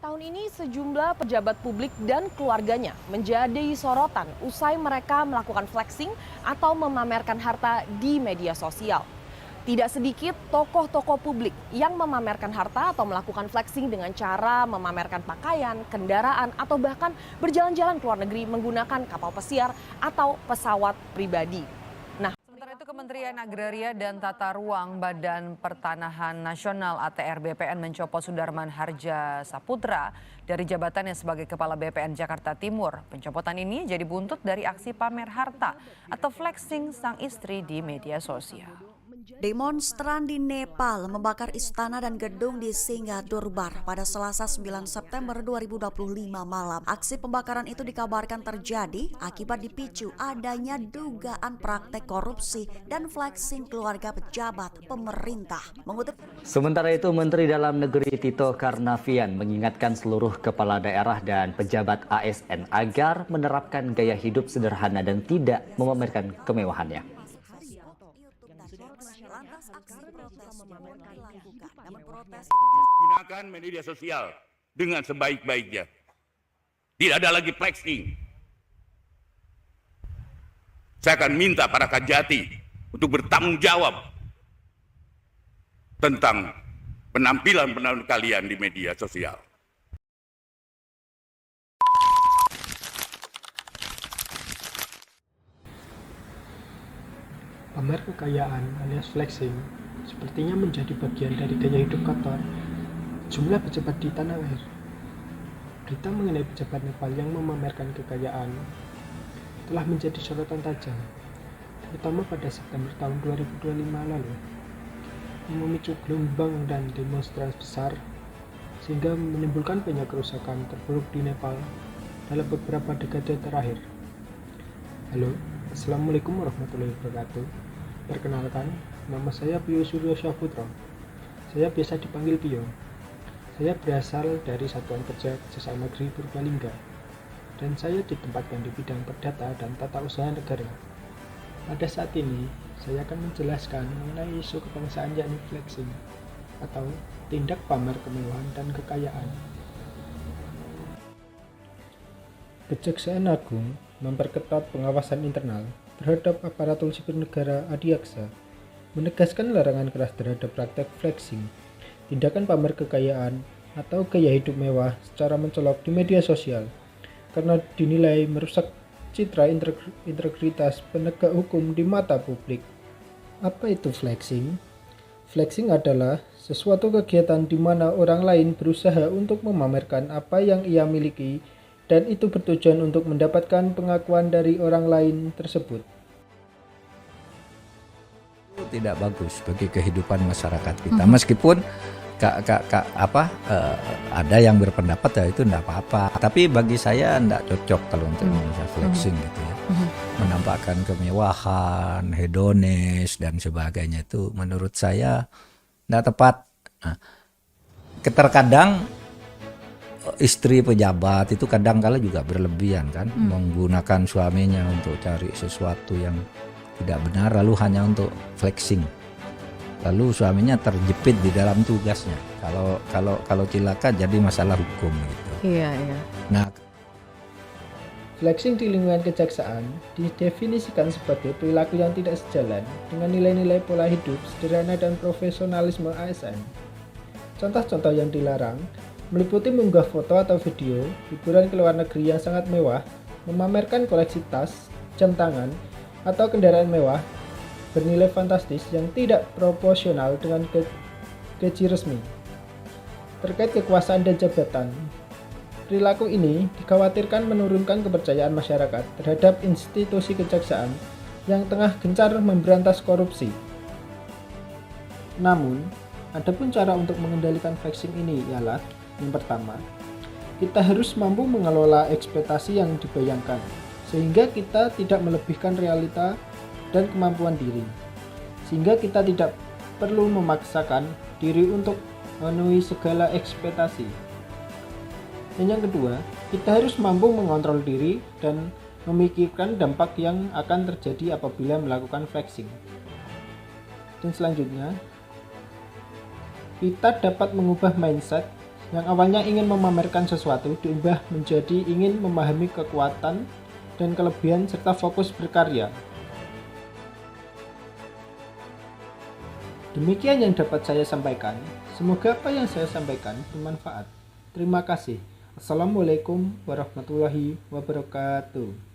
Tahun ini sejumlah pejabat publik dan keluarganya menjadi sorotan usai mereka melakukan flexing atau memamerkan harta di media sosial. Tidak sedikit tokoh-tokoh publik yang memamerkan harta atau melakukan flexing dengan cara memamerkan pakaian, kendaraan, atau bahkan berjalan-jalan ke luar negeri menggunakan kapal pesiar atau pesawat pribadi. Sementara itu Kementerian Agraria dan Tata Ruang Badan Pertanahan Nasional ATR BPN mencopot Sudarman Harja Saputra dari jabatannya sebagai Kepala BPN Jakarta Timur. Pencopotan ini jadi buntut dari aksi pamer harta atau flexing sang istri di media sosial. Demonstran di Nepal membakar istana dan gedung di Singadurbar pada Selasa 9 September 2025 malam. Aksi pembakaran itu dikabarkan terjadi akibat dipicu adanya dugaan praktek korupsi dan flexing keluarga pejabat pemerintah. Sementara itu, Menteri Dalam Negeri Tito Karnavian mengingatkan seluruh kepala daerah dan pejabat ASN agar menerapkan gaya hidup sederhana dan tidak memamerkan kemewahannya. Gunakan media sosial dengan sebaik-baiknya. Tidak ada lagi flexing. Saya akan minta para Kajati untuk bertanggung jawab tentang penampilan kalian di media sosial. Pamer kekayaan alias flexing sepertinya menjadi bagian dari gaya hidup kotor jumlah pejabat di tanah air. Berita mengenai pejabat Nepal yang memamerkan kekayaan telah menjadi sorotan tajam, terutama pada September tahun 2025 lalu, yang memicu gelombang dan demonstrasi besar sehingga menimbulkan banyak kerusakan terburuk di Nepal dalam beberapa dekade terakhir. Halo, Assalamualaikum warahmatullahi wabarakatuh. Perkenalkan, nama saya Pio Suryo Syahputra. Saya biasa dipanggil Pio. Saya berasal dari Satuan Kerja Kejaksaan Negeri Purbalingga, dan saya ditempatkan di bidang perdata dan tata usaha negara. Pada saat ini, saya akan menjelaskan mengenai isu kebangsaan yakni flexing, atau tindak pamer kemewahan dan kekayaan. Kejaksaan Agung memperketat pengawasan internal terhadap aparatur sipil negara adiaksa, menegaskan larangan keras terhadap praktek flexing, tindakan pamer kekayaan, atau gaya hidup mewah secara mencolok di media sosial, karena dinilai merusak citra integritas penegak hukum di mata publik. Apa itu flexing? Flexing adalah sesuatu kegiatan di mana orang lain berusaha untuk memamerkan apa yang ia miliki, dan itu bertujuan untuk mendapatkan pengakuan dari orang lain tersebut. Tidak bagus bagi kehidupan masyarakat kita, meskipun ada yang berpendapat ya itu tidak apa-apa, tapi bagi saya tidak cocok kalau untuk Indonesia flexing gitu ya. Menampakkan kemewahan, hedonis dan sebagainya itu menurut saya tidak tepat. Nah, terkadang istri pejabat itu kadang-kala juga berlebihan kan, menggunakan suaminya untuk cari sesuatu yang tidak benar lalu hanya untuk flexing. Lalu suaminya terjepit di dalam tugasnya. Kalau cilaka jadi masalah hukum gitu. Iya. Nah, flexing di lingkungan kejaksaan didefinisikan sebagai perilaku yang tidak sejalan dengan nilai-nilai pola hidup sederhana dan profesionalisme ASN. Contoh-contoh yang dilarang meliputi mengunggah foto atau video hiburan ke luar negeri yang sangat mewah, memamerkan koleksi tas, jam tangan, atau kendaraan mewah bernilai fantastis yang tidak proporsional dengan gaji resmi. Terkait kekuasaan dan jabatan, perilaku ini dikhawatirkan menurunkan kepercayaan masyarakat terhadap institusi kejaksaan yang tengah gencar memberantas korupsi. Namun, adapun cara untuk mengendalikan flexing ini ialah yang pertama, kita harus mampu mengelola ekspektasi yang dibayangkan, sehingga kita tidak melebihkan realita dan kemampuan diri, sehingga kita tidak perlu memaksakan diri untuk memenuhi segala ekspektasi. Dan yang kedua, kita harus mampu mengontrol diri dan memikirkan dampak yang akan terjadi apabila melakukan flexing. Dan selanjutnya, kita dapat mengubah mindset Yang awalnya ingin memamerkan sesuatu diubah menjadi ingin memahami kekuatan dan kelebihan serta fokus berkarya. Demikian yang dapat saya sampaikan. Semoga apa yang saya sampaikan bermanfaat. Terima kasih. Assalamualaikum warahmatullahi wabarakatuh.